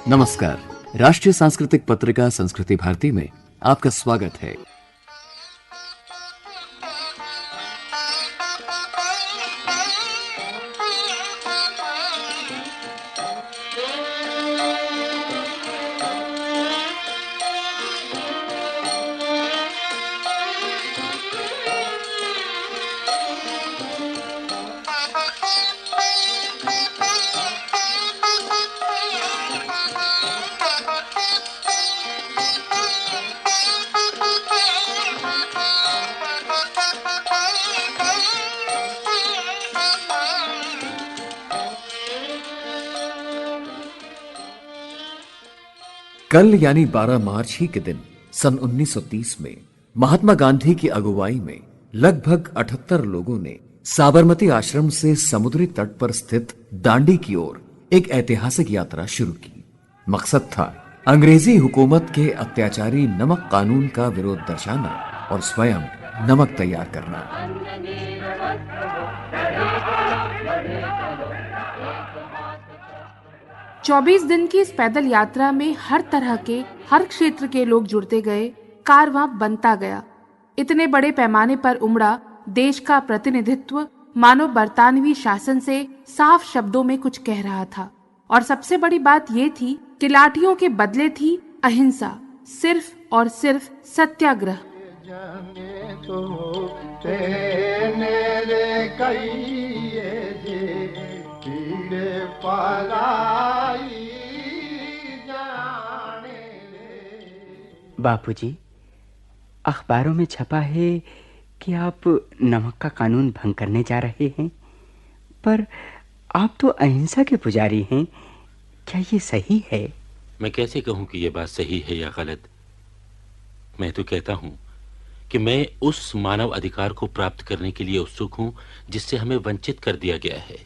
नमस्कार। राष्ट्रीय सांस्कृतिक पत्रिका संस्कृति भारती में आपका स्वागत है। कल यानी 12 मार्च ही के दिन सन 1930 में महात्मा गांधी की अगुवाई में लगभग 78 लोगों ने साबरमती आश्रम से समुद्री तट पर स्थित दांडी की ओर एक ऐतिहासिक यात्रा शुरू की। मकसद था अंग्रेजी हुकूमत के अत्याचारी नमक कानून का विरोध दर्शाना और स्वयं नमक तैयार करना। 24 दिन की इस पैदल यात्रा में हर तरह के, हर क्षेत्र के लोग जुड़ते गए। कारवां बनता गया। इतने बड़े पैमाने पर उमड़ा देश का प्रतिनिधित्व मानो बरतानवी शासन से साफ शब्दों में कुछ कह रहा था। और सबसे बड़ी बात ये थी कि लाठियों के बदले थी अहिंसा, सिर्फ और सिर्फ सत्याग्रह। बापूजी, अखबारों में छपा है कि आप नमक का कानून भंग करने जा रहे हैं, पर आप तो अहिंसा के पुजारी हैं। क्या ये सही है? मैं कैसे कहूं कि ये बात सही है या गलत। मैं तो कहता हूं कि मैं उस मानव अधिकार को प्राप्त करने के लिए उत्सुक हूं जिससे हमें वंचित कर दिया गया है।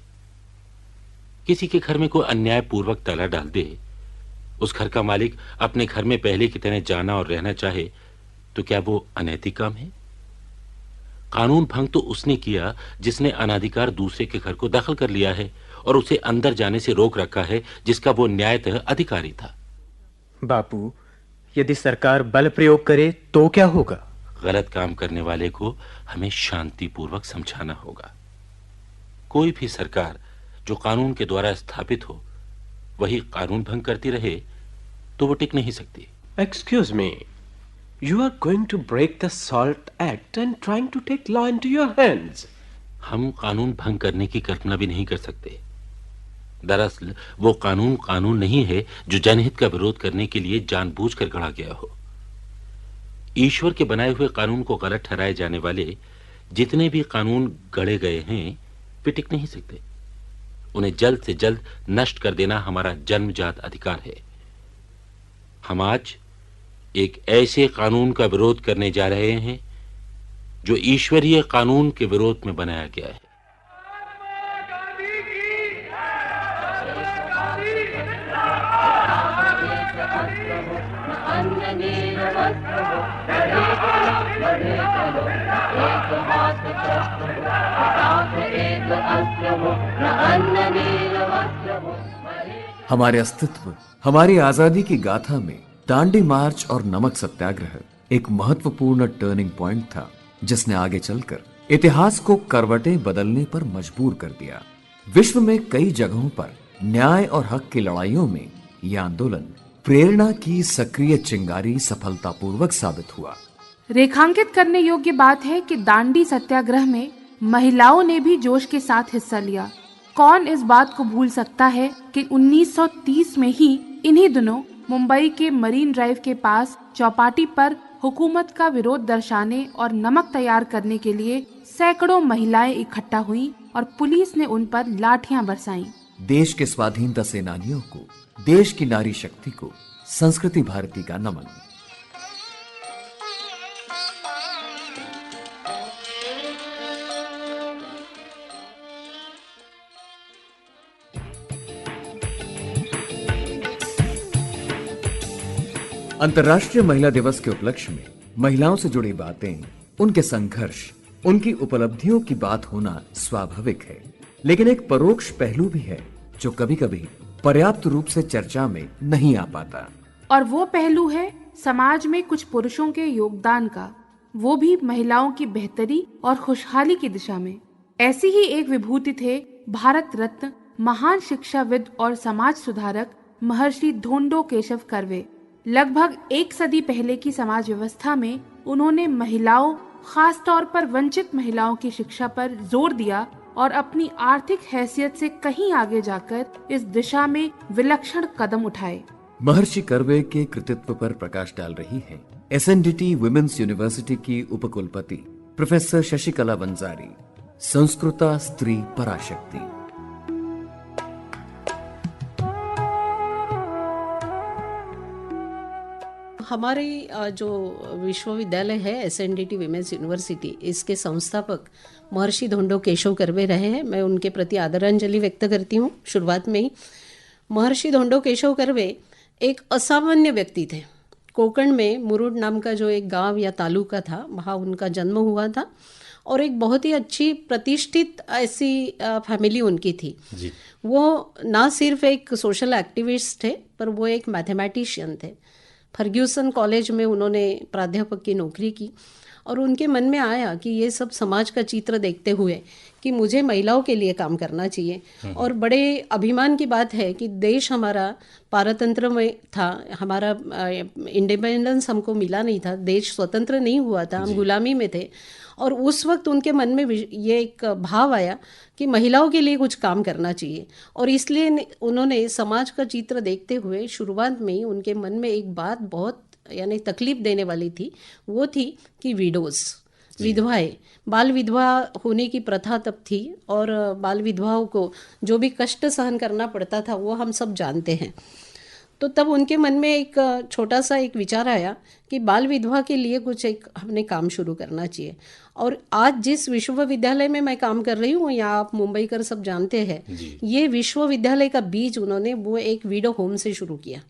किसी के घर में कोई अन्यायपूर्वक ताला डाल दे, उस घर का मालिक अपने घर में पहले की तरह जाना और रहना चाहे, तो क्या वो अनैतिक काम है? कानून भंग तो उसने किया जिसने अनाधिकार दूसरे के घर को दखल कर लिया है और उसे अंदर जाने से रोक रखा है, जिसका वो न्यायतः अधिकारी था। बापू, यदि सरकार बल प्रयोग करे तो क्या होगा? गलत काम करने वाले को हमें शांतिपूर्वक समझाना होगा। कोई भी सरकार जो कानून के द्वारा स्थापित हो वही कानून भंग करती रहे तो वो टिक नहीं सकती। Excuse me, you are going to break the SALT Act and trying to take law into your hands. हम कानून भंग करने की कल्पना भी नहीं कर सकते। दरअसल वो कानून नहीं है जो जनहित का विरोध करने के लिए जानबूझकर गढ़ा गया हो। ईश्वर के बनाए हुए कानून को गलत ठहराए जाने वाले जितने भी कानून गढ़े गए हैं वे टिक नहीं सकते। उन्हें जल्द से जल्द नष्ट कर देना हमारा जन्मजात अधिकार है। हम आज एक ऐसे कानून का विरोध करने जा रहे हैं जो ईश्वरीय कानून के विरोध में बनाया गया है। हमारे अस्तित्व, हमारी आजादी की गाथा में दांडी मार्च और नमक सत्याग्रह एक महत्वपूर्ण टर्निंग पॉइंट था, जिसने आगे चलकर इतिहास को करवटें बदलने पर मजबूर कर दिया। विश्व में कई जगहों पर न्याय और हक की लड़ाइयों में यह आंदोलन प्रेरणा की सक्रिय चिंगारी सफलतापूर्वक साबित हुआ। रेखांकित करने योग्य बात है कि दांडी सत्याग्रह में महिलाओं ने भी जोश के साथ हिस्सा लिया। कौन इस बात को भूल सकता है कि 1930 में ही इन्हीं दिनों मुंबई के मरीन ड्राइव के पास चौपाटी पर हुकूमत का विरोध दर्शाने और नमक तैयार करने के लिए सैकड़ों महिलाएं इकट्ठा हुईं और पुलिस ने उन पर लाठियां बरसाईं। देश के स्वाधीनता सेनानियों को, देश की नारी शक्ति को संस्कृति भारती का नमन। अंतर्राष्ट्रीय महिला दिवस के उपलक्ष्य में महिलाओं से जुड़ी बातें, उनके संघर्ष, उनकी उपलब्धियों की बात होना स्वाभाविक है, लेकिन एक परोक्ष पहलू भी है जो कभी कभी पर्याप्त रूप से चर्चा में नहीं आ पाता। और वो पहलू है समाज में कुछ पुरुषों के योगदान का, वो भी महिलाओं की बेहतरी और खुशहाली की दिशा में। ऐसी ही एक विभूति थे भारत रत्न महान शिक्षाविद और समाज सुधारक महर्षि धोंडो केशव कर्वे। लगभग एक सदी पहले की समाज व्यवस्था में उन्होंने महिलाओं, खास तौर पर वंचित महिलाओं की शिक्षा पर जोर दिया और अपनी आर्थिक हैसियत से कहीं आगे जाकर इस दिशा में विलक्षण कदम उठाए। महर्षि कर्वे के कृतित्व पर प्रकाश डाल रही हैं एसएनडीटी वुमेन्स यूनिवर्सिटी की उपकुलपति प्रोफेसर शशिकला वंजारी, संस्कृता स्त्री पराशक्ति। हमारी जो विश्वविद्यालय है एसएनडीटी विमेंस यूनिवर्सिटी, इसके संस्थापक महर्षि धोंडो केशव कर्वे रहे हैं। मैं उनके प्रति आदरांजलि व्यक्त करती हूँ। शुरुआत में ही महर्षि धोंडो केशव कर्वे एक असामान्य व्यक्ति थे। कोंकण में मुरुड नाम का जो एक गांव या तालुका था, वहाँ उनका जन्म हुआ था और एक बहुत ही अच्छी प्रतिष्ठित ऐसी फैमिली उनकी थी जी। वो ना सिर्फ एक सोशल एक्टिविस्ट थे, पर वो एक मैथमेटिशियन थे। फर्ग्यूसन कॉलेज में उन्होंने प्राध्यापक की नौकरी की और उनके मन में आया कि ये सब समाज का चित्र देखते हुए कि मुझे महिलाओं के लिए काम करना चाहिए। और बड़े अभिमान की बात है कि देश हमारा पारतंत्र में था, हमारा इंडिपेंडेंस हमको मिला नहीं था, देश स्वतंत्र नहीं हुआ था, हम गुलामी में थे। और उस वक्त उनके मन में ये एक भाव आया कि महिलाओं के लिए कुछ काम करना चाहिए। और इसलिए उन्होंने समाज का चित्र देखते हुए शुरुआत में ही उनके मन में एक बात बहुत यानी तकलीफ देने वाली थी, वो थी कि विडोज, विधवाएं, बाल विधवा होने की प्रथा तब थी और बाल विधवाओं को जो भी कष्ट सहन करना पड़ता था वो हम सब जानते हैं। तो तब उनके मन में एक छोटा सा एक विचार आया कि बाल विधवा के लिए कुछ एक हमने काम शुरू करना चाहिए। और आज जिस विश्वविद्यालय में मैं काम कर रही हूँ, या आप मुंबई कर सब जानते हैं, ये विश्वविद्यालय का बीज उन्होंने वो एक विडो होम से शुरू किया।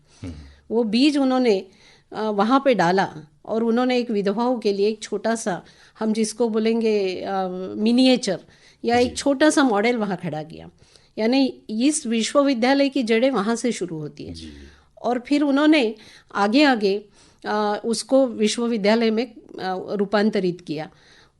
वो बीज उन्होंने वहाँ पे डाला और उन्होंने एक विधवाओं के लिए एक छोटा सा, हम जिसको बोलेंगे मिनिएचर या एक छोटा सा मॉडल वहाँ खड़ा किया। यानी इस विश्वविद्यालय की जड़ें वहाँ से शुरू होती है। और फिर उन्होंने आगे आगे उसको विश्वविद्यालय में रूपांतरित किया।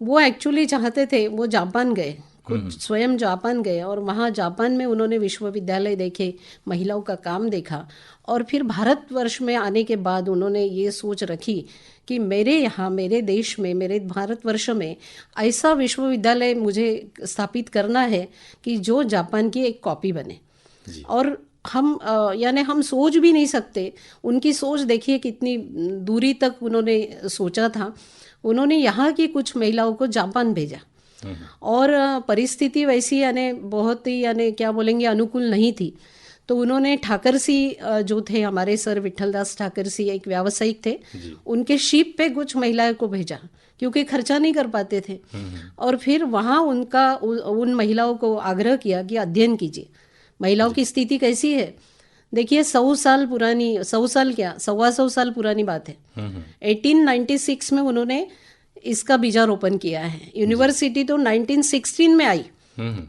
वो एक्चुअली चाहते थे, वो जापान गए, खुद स्वयं जापान गए और वहाँ जापान में उन्होंने विश्वविद्यालय देखे, महिलाओं का काम देखा। और फिर भारतवर्ष में आने के बाद उन्होंने ये सोच रखी कि मेरे यहाँ, मेरे देश में, मेरे भारतवर्ष में ऐसा विश्वविद्यालय मुझे स्थापित करना है कि जो जापान की एक कॉपी बने। और हम यानी हम सोच भी नहीं सकते, उनकी सोच देखिए कितनी दूरी तक उन्होंने सोचा था। उन्होंने यहाँ की कुछ महिलाओं को जापान भेजा और परिस्थिति वैसी यानी बहुत ही यानी क्या बोलेंगे अनुकूल नहीं थी। तो उन्होंने ठाकरसी जो थे हमारे सर विठलदास ठाकरसी, एक व्यावसायिक थे, उनके शिप पे कुछ महिलाओं को भेजा क्योंकि खर्चा नहीं कर पाते थे। और फिर वहाँ उन महिलाओं को आग्रह किया कि अध्ययन कीजिए, महिलाओं की स्थिति कैसी है। देखिए 100 साल पुरानी, 100 साल क्या, 125 साल पुरानी बात है। 1896 में उन्होंने इसका बीजारोपण किया है। यूनिवर्सिटी तो 1916 में आई,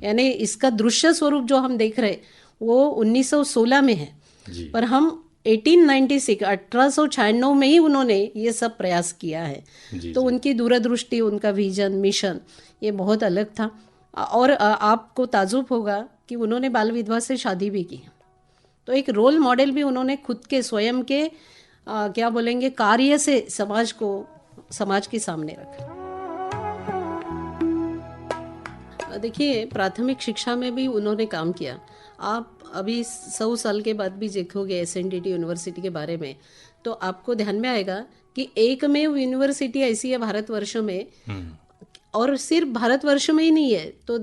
यानी इसका दृश्य स्वरूप जो हम देख रहे वो 1916 में है, पर हम 1896 में ही उन्होंने ये सब प्रयास किया है। तो उनकी दूरदृष्टि, उनका विजन, मिशन ये बहुत अलग था। और आपको ताजुब होगा कि उन्होंने बाल विधवा से शादी भी की। तो एक रोल मॉडल भी उन्होंने खुद के स्वयं के क्या बोलेंगे कार्य से समाज के सामने रखा। देखिए प्राथमिक शिक्षा में भी उन्होंने काम किया। आप अभी 100 साल के बाद भी देखोगे एसएनडीटी यूनिवर्सिटी के बारे में, तो आपको ध्यान में आएगा कि एकमेव यूनिवर्सिटी ऐसी है भारतवर्ष में, और सिर्फ भारतवर्ष में ही नहीं है, तो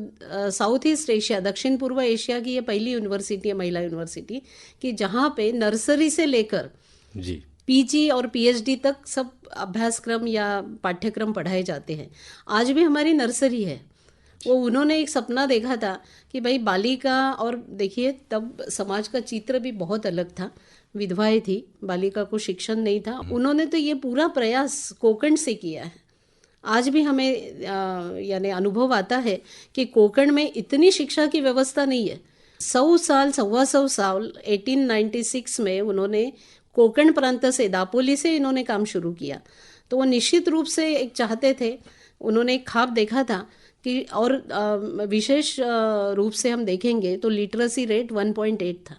साउथ ईस्ट एशिया, दक्षिण पूर्व एशिया की ये पहली यूनिवर्सिटी है, महिला यूनिवर्सिटी, कि जहाँ पे नर्सरी से लेकर पीजी और पीएचडी तक सब अभ्यासक्रम या पाठ्यक्रम पढ़ाए जाते हैं। आज भी हमारी नर्सरी है। वो उन्होंने एक सपना देखा था कि भाई बालिका, और देखिए तब समाज का चित्र भी बहुत अलग था, विधवाएं थी, बालिका को शिक्षण नहीं था। उन्होंने तो ये पूरा प्रयास कोंकण से किया है। आज भी हमें यानी अनुभव आता है कि कोकण में इतनी शिक्षा की व्यवस्था नहीं है। 100 साल, 125 साल 1896 में उन्होंने कोकण प्रांत से, दापोली से इन्होंने काम शुरू किया। तो वो निश्चित रूप से एक चाहते थे, उन्होंने एक ख्वाब देखा था कि, और विशेष रूप से हम देखेंगे तो लिटरेसी रेट 1.8 था,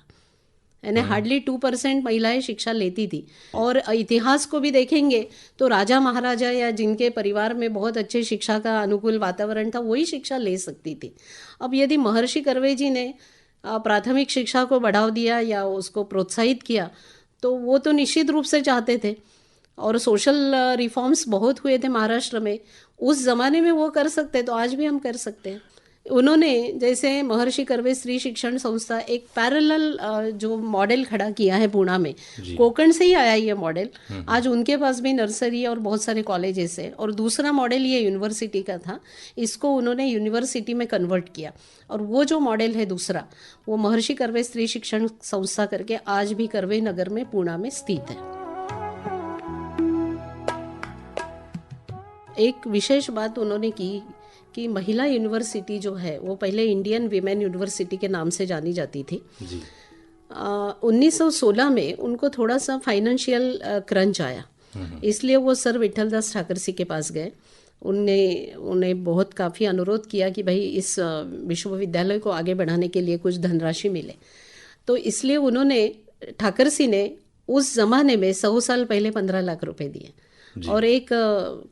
यानी हार्डली 2% महिलाएं शिक्षा लेती थी। और इतिहास को भी देखेंगे तो राजा महाराजा या जिनके परिवार में बहुत अच्छे शिक्षा का अनुकूल वातावरण था वही शिक्षा ले सकती थी। अब यदि महर्षि कर्वे जी ने प्राथमिक शिक्षा को बढ़ावा दिया या उसको प्रोत्साहित किया तो वो तो निश्चित रूप से चाहते थे। और सोशल रिफॉर्म्स बहुत हुए थे महाराष्ट्र में, उस ज़माने में वो कर सकते, तो आज भी हम कर सकते हैं। उन्होंने जैसे महर्षि कर्वे स्त्री शिक्षण संस्था एक पैरेलल जो मॉडल खड़ा किया है पुणे में, कोकण से ही आया ये मॉडल। आज उनके पास भी नर्सरी और बहुत सारे कॉलेजेस है। और दूसरा मॉडल ये यूनिवर्सिटी का था, इसको उन्होंने यूनिवर्सिटी में कन्वर्ट किया। और वो जो मॉडल है दूसरा, वो महर्षि कर्वे स्त्री शिक्षण संस्था करके आज भी कर्वे नगर में पुणे में स्थित है। एक विशेष बात उन्होंने की कि महिला यूनिवर्सिटी जो है वो पहले इंडियन वीमेन यूनिवर्सिटी के नाम से जानी जाती थी। 1916 में उनको थोड़ा सा फाइनेंशियल क्रंच आया, इसलिए वो सर विठलदास ठाकरसी के पास गए। उन्हें बहुत काफ़ी अनुरोध किया कि भाई इस विश्वविद्यालय को आगे बढ़ाने के लिए कुछ धनराशि मिले। तो इसलिए उन्होंने, ठाकरसी ने उस ज़माने में 100 साल पहले 15 लाख रुपए दिए और एक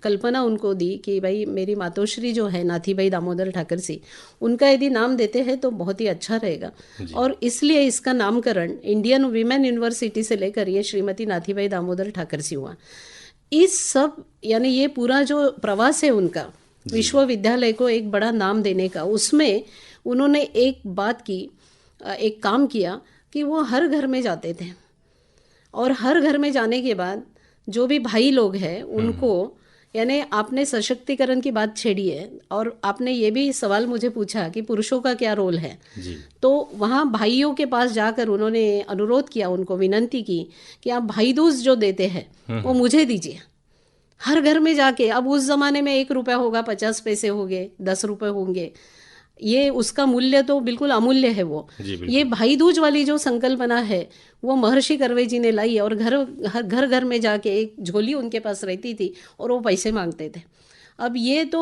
कल्पना उनको दी कि भाई मेरी मातोश्री जो है नाथीबाई दामोदर ठाकरसी, उनका यदि नाम देते हैं तो बहुत ही अच्छा रहेगा। और इसलिए इसका नामकरण इंडियन वीमेन यूनिवर्सिटी से लेकर ये श्रीमती नाथीबाई दामोदर ठाकरसी हुआ। इस सब यानी ये पूरा जो प्रवास है उनका विश्वविद्यालय को एक बड़ा नाम देने का, उसमें उन्होंने एक बात की, एक काम किया कि वो हर घर में जाते थे और हर घर में जाने के बाद जो भी भाई लोग हैं उनको, यानी आपने सशक्तिकरण की बात छेड़ी है और आपने ये भी सवाल मुझे पूछा कि पुरुषों का क्या रोल है जी। तो वहाँ भाइयों के पास जाकर उन्होंने अनुरोध किया, उनको विनंती की कि आप भाई दूज जो देते हैं वो मुझे दीजिए। हर घर में जाके, अब उस जमाने में 1 रुपया होगा, 50 पैसे होंगे, 10 रुपये होंगे, ये उसका मूल्य तो बिल्कुल अमूल्य है। वो ये भाई दूज वाली जो संकल्पना है वो महर्षि कर्वे जी ने लाई और घर घर में जाके एक झोली उनके पास रहती थी और वो पैसे मांगते थे। अब ये तो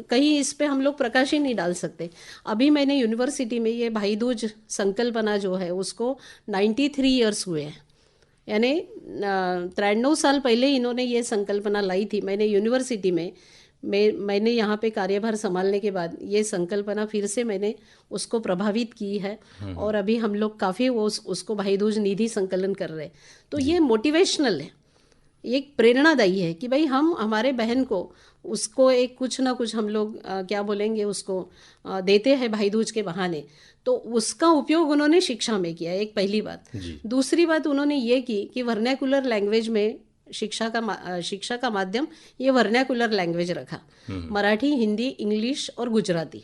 कहीं इस पे हम लोग प्रकाश ही नहीं डाल सकते। अभी मैंने यूनिवर्सिटी में ये भाई दूज संकल्पना जो है उसको 93 ईयर्स हुए हैं, यानी 93 साल पहले इन्होंने ये संकल्पना लाई थी। मैंने यूनिवर्सिटी में मैंने यहाँ पे कार्यभार संभालने के बाद ये संकल्पना फिर से मैंने उसको प्रभावित की है और अभी हम लोग काफ़ी उसको भाई दूज निधि संकलन कर रहे हैं। तो ये मोटिवेशनल है, एक प्रेरणादायी है कि भाई हम हमारे बहन को उसको एक कुछ ना कुछ हम लोग क्या बोलेंगे उसको देते हैं भाई दूज के बहाने। तो उसका उपयोग उन्होंने शिक्षा में किया, एक पहली बात। दूसरी बात उन्होंने ये की कि वर्नैकुलर लैंग्वेज में शिक्षा का माध्यम ये वर्नैकुलर लैंग्वेज रखा, मराठी, हिंदी, इंग्लिश और गुजराती।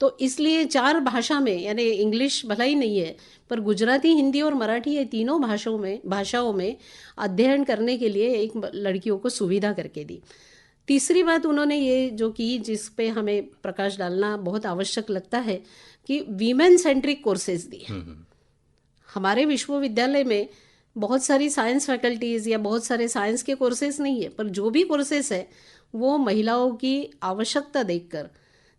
तो इसलिए 4 भाषा में, यानी इंग्लिश भला ही नहीं है पर गुजराती, हिंदी और मराठी, ये तीनों भाषाओं में अध्ययन करने के लिए एक लड़कियों को सुविधा करके दी। तीसरी बात उन्होंने ये जो की, जिस पे हमें प्रकाश डालना बहुत आवश्यक लगता है, कि वीमेन सेंट्रिक कोर्सेज दिए। हमारे विश्वविद्यालय में बहुत सारी साइंस फैकल्टीज़ या बहुत सारे साइंस के कोर्सेज नहीं है, पर जो भी कोर्सेज है वो महिलाओं की आवश्यकता देखकर,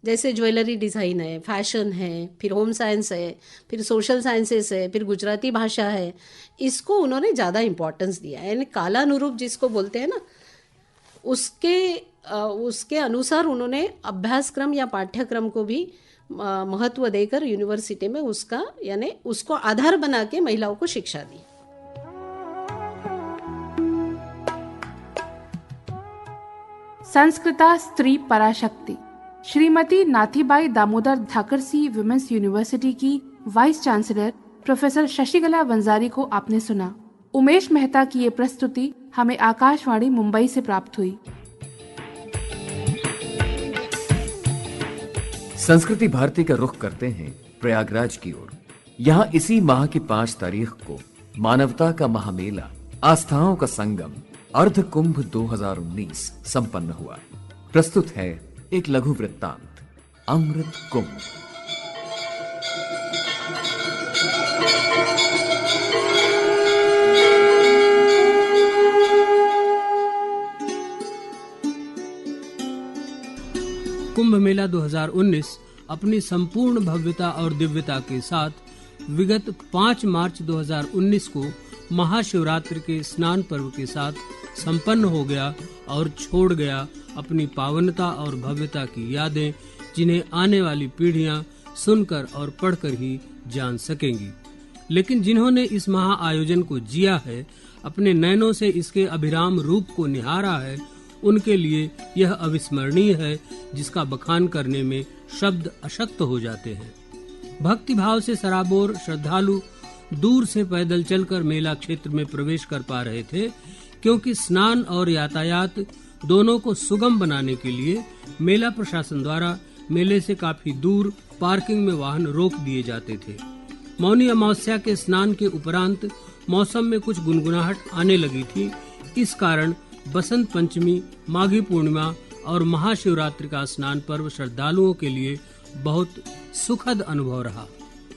जैसे ज्वेलरी डिज़ाइन है, फैशन है, फिर होम साइंस है, फिर सोशल साइंसेस है, फिर गुजराती भाषा है, इसको उन्होंने ज़्यादा इम्पोर्टेंस दिया। यानी कालानुरूप जिसको बोलते हैं ना, उसके अनुसार उन्होंने अभ्यासक्रम या पाठ्यक्रम को भी महत्व देकर यूनिवर्सिटी में उसका, यानी उसको आधार बना के महिलाओं को शिक्षा दी। संस्कृता स्त्री पराशक्ति। श्रीमती नाथीबाई दामोदर ठाकरसी विमेंस यूनिवर्सिटी की vice chancellor professor Shashikala Vanjari को आपने सुना। उमेश मेहता की ये प्रस्तुति हमें आकाशवाणी मुंबई से प्राप्त हुई। संस्कृति भारती का रुख करते हैं प्रयागराज की ओर। यहाँ इसी माह की 5 तारीख को मानवता का महामेला, आस्थाओं का संगम, अर्ध कुंभ 2019 संपन्न हुआ। प्रस्तुत है एक लघु वृत्तांत अमृत कुंभ। कुंभ मेला 2019 अपनी संपूर्ण भव्यता और दिव्यता के साथ विगत 5 मार्च 2019 को महाशिवरात्रि के स्नान पर्व के साथ संपन्न हो गया और छोड़ गया अपनी पावनता और भव्यता की यादें, जिन्हें आने वाली पीढ़ियां सुनकर और पढ़कर ही जान सकेंगी। लेकिन जिन्होंने इस महा आयोजन को जिया है, अपने नयनों से इसके अभिराम रूप को निहारा है, उनके लिए यह अविस्मरणीय है, जिसका बखान करने में शब्द अशक्त हो जाते हैं। भक्ति भाव से सराबोर श्रद्धालु दूर से पैदल चलकर मेला क्षेत्र में प्रवेश कर पा रहे थे, क्योंकि स्नान और यातायात दोनों को सुगम बनाने के लिए मेला प्रशासन द्वारा मेले से काफी दूर पार्किंग में वाहन रोक दिए जाते थे। मौनी अमावस्या के स्नान के उपरांत मौसम में कुछ गुनगुनाहट आने लगी थी। इस कारण बसंत पंचमी, माघी पूर्णिमा और महाशिवरात्रि का स्नान पर्व श्रद्धालुओं के लिए बहुत सुखद अनुभव रहा।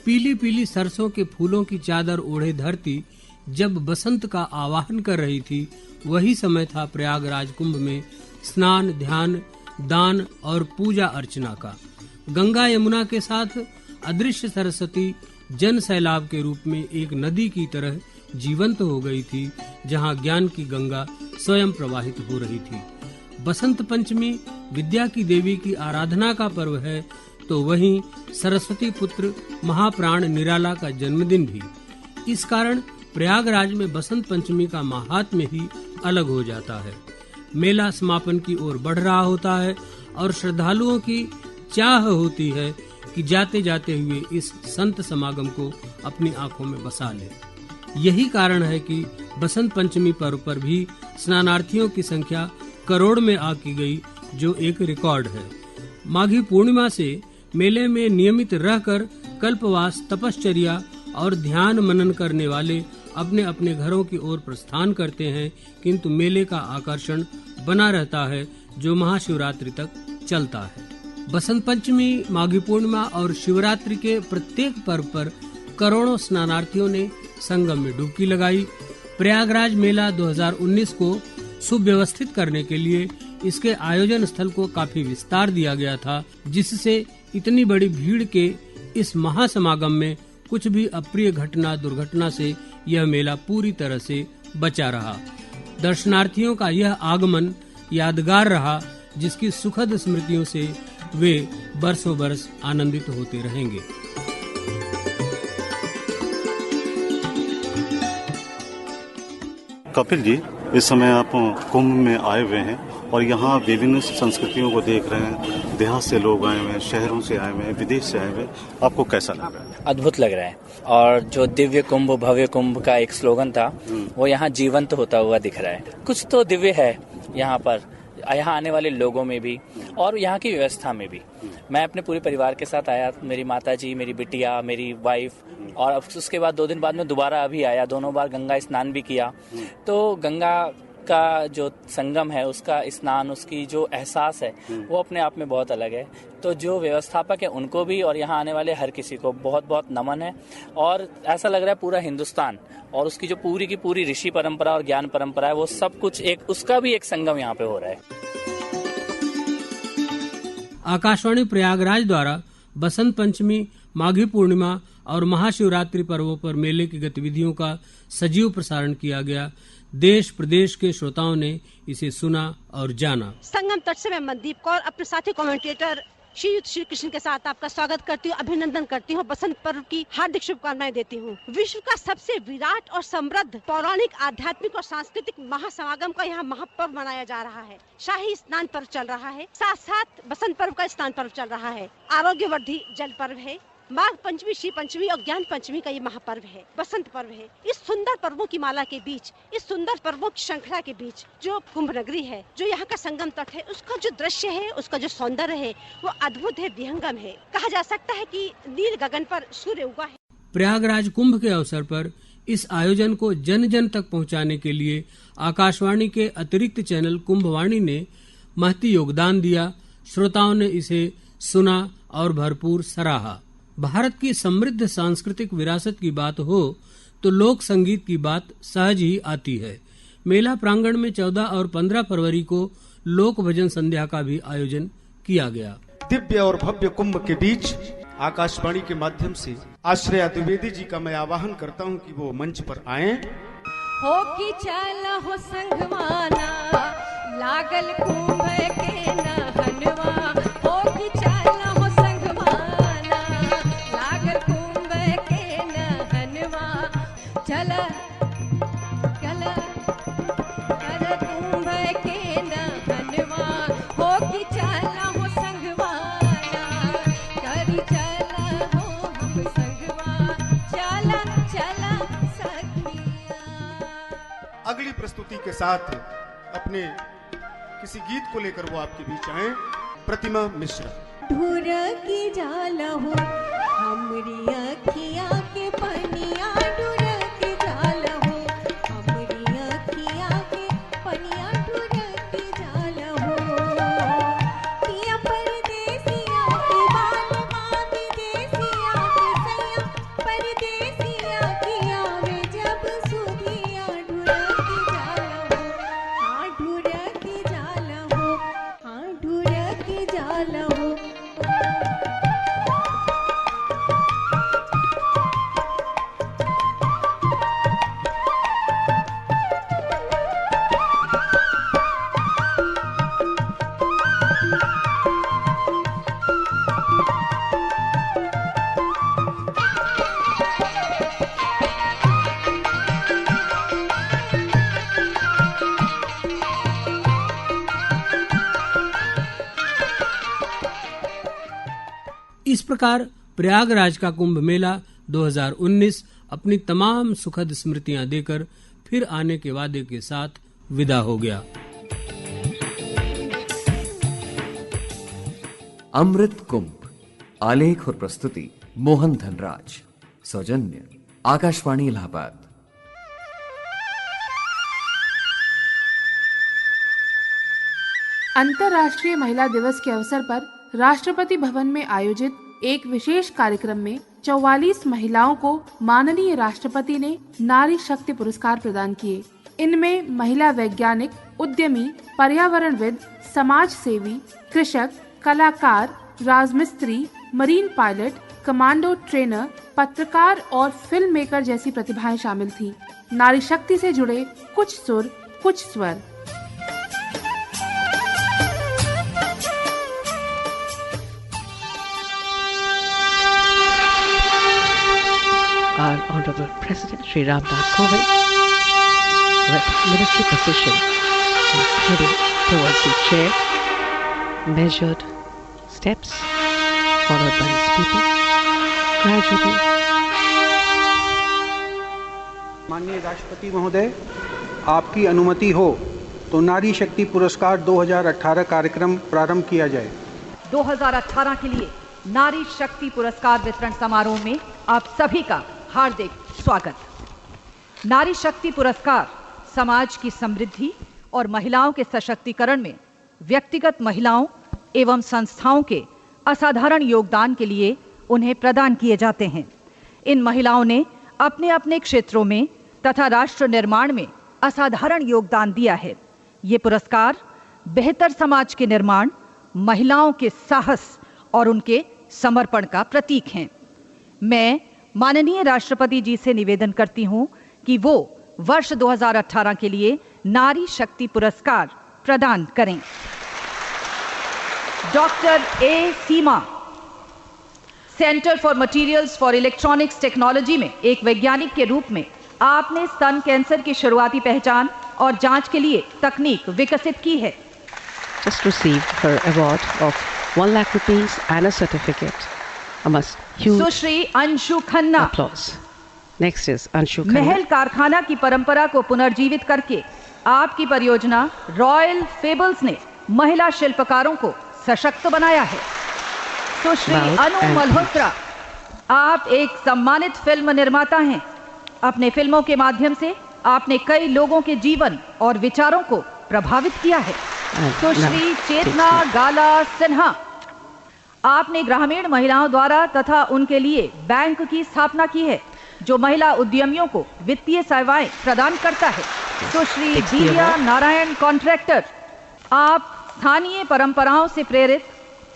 पीली पीली सरसों के फूलों की चादर ओढ़े धरती जब बसंत का आवाहन कर रही थी, वही समय था प्रयागराज कुंभ में स्नान, ध्यान, दान और पूजा अर्चना का। गंगा यमुना के साथ अदृश्य सरस्वती जन सैलाब के रूप में एक नदी की तरह जीवंत हो गई थी, जहां ज्ञान की गंगा स्वयं प्रवाहित हो रही थी। बसंत पंचमी विद्या की देवी की आराधना का पर्व है, तो वहीं सरस्वती पुत्र महाप्राण निराला का जन्मदिन भी। इस कारण प्रयागराज में बसंत पंचमी का महात्म्य ही अलग हो जाता है। मेला समापन की ओर बढ़ रहा होता है और श्रद्धालुओं की चाह होती है कि जाते जाते हुए इस संत समागम को अपनी आंखों में बसा ले। यही कारण है कि बसंत पंचमी पर्व पर भी स्नानार्थियों की संख्या करोड़ में आकी गई, जो एक रिकॉर्ड है। माघी पूर्णिमा से मेले में नियमित रहकर कल्पवास, तपश्चर्या और ध्यान मनन करने वाले अपने अपने घरों की ओर प्रस्थान करते हैं, किंतु मेले का आकर्षण बना रहता है, जो महाशिवरात्रि तक चलता है। बसंत पंचमी, माघी पूर्णिमा और शिवरात्रि के प्रत्येक पर्व पर करोड़ों स्नानार्थियों ने संगम में डुबकी लगाई। प्रयागराज मेला 2019 को सुव्यवस्थित करने के लिए इसके आयोजन स्थल को काफी विस्तार दिया गया था, जिससे इतनी बड़ी भीड़ के इस महासमागम में कुछ भी अप्रिय घटना, दुर्घटना से यह मेला पूरी तरह से बचा रहा। दर्शनार्थियों का यह आगमन यादगार रहा, जिसकी सुखद स्मृतियों से वे बरसों बरस आनंदित होते रहेंगे। कपिल जी, इस समय आप कुंभ में आए हुए हैं और यहाँ विभिन्न संस्कृतियों को देख रहे हैं। देहात से लोग आए हुए हैं, शहरों से आए हुए हैं, विदेश से आए हुए हैं। आपको कैसा लग रहा है? अद्भुत लग रहा है। और जो दिव्य कुंभ भव्य कुंभ का एक स्लोगन था, वो यहाँ जीवंत होता हुआ दिख रहा है। कुछ तो दिव्य है यहाँ पर, यहाँ आने वाले लोगों में भी और यहाँ की व्यवस्था में भी। मैं अपने पूरे परिवार के साथ आया, मेरी माताजी, मेरी बिटिया, मेरी वाइफ, और उसके बाद 2 दिन बाद में दोबारा अभी आया। दोनों बार गंगा स्नान भी किया। तो गंगा का जो संगम है, उसका स्नान, उसकी जो एहसास है, वो अपने आप में बहुत अलग है। तो जो व्यवस्थापक है उनको भी और यहाँ आने वाले हर किसी को बहुत बहुत नमन है। और ऐसा लग रहा है पूरा हिंदुस्तान और उसकी जो पूरी की पूरी ऋषि परंपरा और ज्ञान परंपरा है, वो सब कुछ एक, उसका भी एक संगम यहाँ पे हो रहा है। आकाशवाणी प्रयागराज द्वारा बसंत पंचमी, माघी पूर्णिमा और महाशिवरात्रि पर्वों पर मेले की गतिविधियों का सजीव प्रसारण किया गया। देश प्रदेश के श्रोताओं ने इसे सुना और जाना। संगम तट से मैं मनदीप कौर अपने साथी कमेंटेटर श्री कृष्ण के साथ आपका स्वागत करती हूँ, अभिनंदन करती हूँ, बसंत पर्व की हार्दिक शुभकामनाएं देती हूँ। विश्व का सबसे विराट और समृद्ध पौराणिक, आध्यात्मिक और सांस्कृतिक महासमागम का यहाँ महापर्व मनाया जा रहा है। शाही स्नान पर्व चल रहा है, साथ साथ बसंत पर्व का स्नान पर्व चल रहा है। आरोग्यवर्धी जल पर्व है। माघ पंचमी, श्री पंचमी और ज्ञान पंचमी का ये महापर्व है, बसंत पर्व है। इस सुंदर पर्वों की माला के बीच, इस सुंदर पर्वों की श्रृंखला के बीच जो कुंभ नगरी है, जो यहाँ का संगम तट है, उसका जो दृश्य है, उसका जो सौंदर्य है, वो अद्भुत है, विहंगम है। कहा जा सकता है कि नील गगन पर सूर्य उगा है। प्रयागराज कुंभ के अवसर पर इस आयोजन को जन जन तक पहुँचाने के लिए आकाशवाणी के अतिरिक्त चैनल कुंभवाणी ने महती योगदान दिया। श्रोताओं ने इसे सुना और भरपूर सराहा। भारत की समृद्ध सांस्कृतिक विरासत की बात हो तो लोक संगीत की बात सहज ही आती है। मेला प्रांगण में 14 और 15 फरवरी को लोक भजन संध्या का भी आयोजन किया गया। दिव्य और भव्य कुंभ के बीच आकाशवाणी के माध्यम से आश्रया द्विवेदी जी का मैं आवाहन करता हूं कि वो मंच पर आएं। हो कि चल हो संगवाना लागल कुंभ के नहनवा, हो कि चल हो संगवाना लागल कुंभ के नहनवा, चल चल चल कुंभ के नहनवा, हो कि चल हो संगवाना करी चल हो हम संगवा, चल चल सखिया। अगली प्रस्तुति के साथ अपने किसी गीत को लेकर वो आपके बीच आए। प्रतिमा मिश्रा। ढूर की जाल हो हमरी अखिया के पनिया, ढूर की जाल हो हमरी अखिया के पनिया, ढूर की जाल हो पिया परदेसिया के बाल माँ विदेसिया के सैया, परदेसिया की आवे जब सुधिया, ढूर की जाल हो हाँ ढूर की जाल हो हाँ ढूर की जाल हो। इस प्रकार प्रयागराज का कुंभ मेला 2019 अपनी तमाम सुखद स्मृतियां देकर फिर आने के वादे के साथ विदा हो गया। अमृत कुंभ, आलेख और प्रस्तुति मोहन धनराज, सौजन्य आकाशवाणी इलाहाबाद। अंतर्राष्ट्रीय महिला दिवस के अवसर पर राष्ट्रपति भवन में आयोजित एक विशेष कार्यक्रम में 44 महिलाओं को माननीय राष्ट्रपति ने नारी शक्ति पुरस्कार प्रदान किए। इनमें महिला वैज्ञानिक, उद्यमी, पर्यावरणविद, समाज सेवी, कृषक, कलाकार, राजमिस्त्री, मरीन पायलट, कमांडो ट्रेनर, पत्रकार और फिल्म मेकर जैसी प्रतिभाएं शामिल थीं। नारी शक्ति से जुड़े कुछ सुर, कुछ स्वर। Our Honorable President Sri Ramnath Kovind, with military precision, is heading towards the chair, measured steps, followed by his people, gradually. माननीय राष्ट्रपति महोदय, आपकी अनुमति हो तो नारी शक्ति पुरस्कार 2018 कार्यक्रम प्रारंभ किया जाए। 2018 के लिए नारी शक्ति पुरस्कार वितरण समारोह में आप सभी का हार्दिक स्वागत। नारी शक्ति पुरस्कार समाज की समृद्धि और महिलाओं के सशक्तिकरण में व्यक्तिगत महिलाओं एवं संस्थाओं के असाधारण योगदान के लिए उन्हें प्रदान किए जाते हैं। इन महिलाओं ने अपने अपने क्षेत्रों में तथा राष्ट्र निर्माण में असाधारण योगदान दिया है। ये पुरस्कार बेहतर समाज के निर्माण, महिलाओं के साहस और उनके समर्पण का प्रतीक हैं। मैं माननीय राष्ट्रपति जी से निवेदन करती हूं कि वो वर्ष 2018 के लिए नारी शक्ति पुरस्कार प्रदान करें। Doctor A Seema, centre for materials for electronics technology में एक वैज्ञानिक के रूप में आपने स्तन कैंसर की शुरुआती पहचान और जांच के लिए तकनीक विकसित की है। Just received her award of 1 lakh rupees and a certificate. A must huge Sushri Anshu Khanna, applause. Next is Anshu Khanna. महल कारखाना की परंपरा को पुनर्जीवित करके आपकी परियोजना रॉयल फेबल्स ने महिला शिल्पकारों को सशक्त बनाया है। सुश्री अनु मल्होत्रा, आप एक सम्मानित फिल्म निर्माता हैं। अपने फिल्मों के माध्यम से आपने कई लोगों के जीवन और विचारों को प्रभावित किया है। सुश्री चेतना गाला सिन्हा, आपने ग्रामीण महिलाओं द्वारा तथा उनके लिए बैंक की स्थापना की है जो महिला उद्यमियों को वित्तीय सेवाएं प्रदान करता है। सुश्री दिव्या नारायण कॉन्ट्रैक्टर, आप स्थानीय परंपराओं से प्रेरित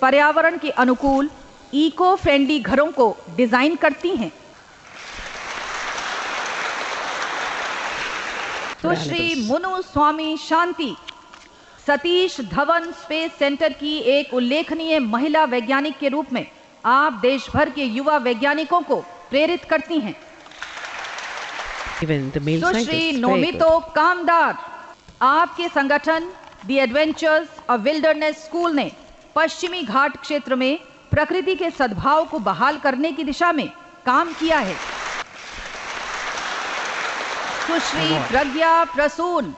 पर्यावरण के अनुकूल इको फ्रेंडली घरों को डिजाइन करती हैं। सुश्री मुनु स्वामी शांति, सतीश धवन स्पेस सेंटर की एक उल्लेखनीय महिला वैज्ञानिक के रूप में आप देश भर के युवा वैज्ञानिकों को प्रेरित करती हैं। सुश्री नोमितो कामदार, आपके संगठन the adventures of wilderness school ने पश्चिमी घाट क्षेत्र में प्रकृति के सद्भाव को बहाल करने की दिशा में काम किया है। सुश्री प्रज्ञा प्रसून,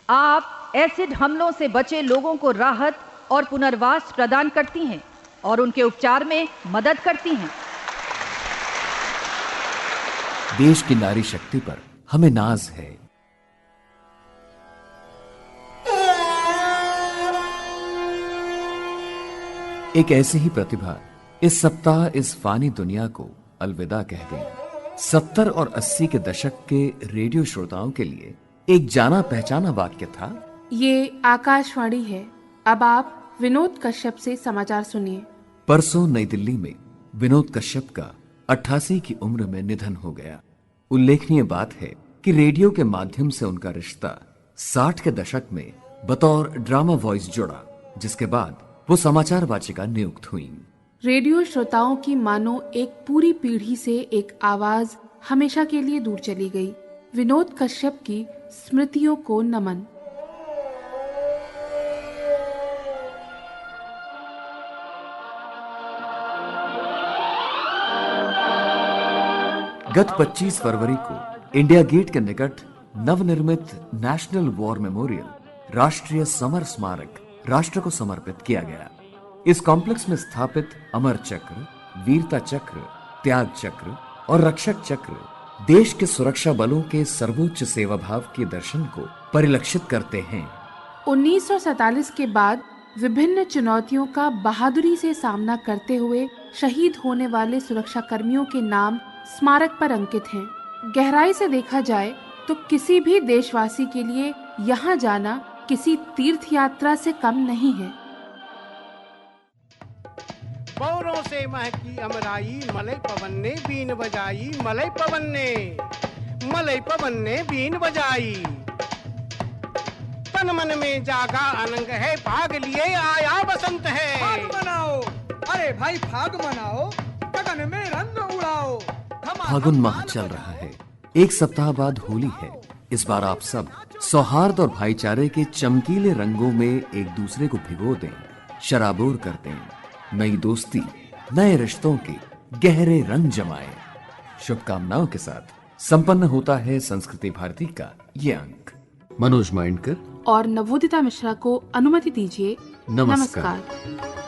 आप एसिड हमलों से बचे लोगों को राहत और पुनर्वास प्रदान करती हैं और उनके उपचार में मदद करती हैं। देश की नारी शक्ति पर हमें नाज है। एक ऐसी ही प्रतिभा इस सप्ताह इस फानी दुनिया को अलविदा कह गई। 70 और 80 के दशक के रेडियो श्रोताओं के लिए एक जाना पहचाना वाक्य था, ये आकाशवाणी है। अब आप विनोद कश्यप से समाचार सुनिए। परसों नई दिल्ली में विनोद कश्यप का 88 की उम्र में निधन हो गया। उल्लेखनीय बात है कि रेडियो के माध्यम से उनका रिश्ता 60 के दशक में बतौर ड्रामा वॉइस जुड़ा, जिसके बाद वो समाचार वाचिका नियुक्त हुई। रेडियो श्रोताओं की मानो एक पूरी पीढ़ी से एक आवाज हमेशा के लिए दूर चली गई। विनोद कश्यप की स्मृतियों को नमन। गत 25 फरवरी को इंडिया गेट के निकट नवनिर्मित नेशनल वॉर मेमोरियल राष्ट्रीय समर स्मारक राष्ट्र को समर्पित किया गया। इस कॉम्प्लेक्स में स्थापित अमर चक्र, वीरता चक्र, त्याग चक्र और रक्षक चक्र देश के सुरक्षा बलों के सर्वोच्च सेवा भाव के दर्शन को परिलक्षित करते हैं। 1947 के बाद विभिन्न चुनौतियों का बहादुरी से सामना करते हुए शहीद होने वाले सुरक्षा कर्मियों के नाम स्मारक पर अंकित हैं। गहराई से देखा जाए तो किसी भी देशवासी के लिए यहाँ जाना किसी तीर्थ यात्रा से कम नहीं है। पौरों से महकी अमराई, मलय पवन ने बीन बजाई, मलय पवन ने बीन बजाई। तन मन में जागा आनंद है, भाग लिए आया बसंत है। फाग मनाओ, अरे भाई फाग मनाओ, गगन में रंग उड़ाओ। फागुन माह चल रहा है, एक सप्ताह बाद होली है। इस बार आप सब सौहार्द और भाईचारे के चमकीले रंगों में एक दूसरे को भिगो दें, शराबोर कर दें, नई दोस्ती, नए रिश्तों के गहरे रंग जमाएं। शुभकामनाओं के साथ संपन्न होता है संस्कृति भारती का ये अंक। मनोज माइंडकर और नवोदिता मिश्रा को अनुमति दीजिए। नमस्कार। नमस्कार।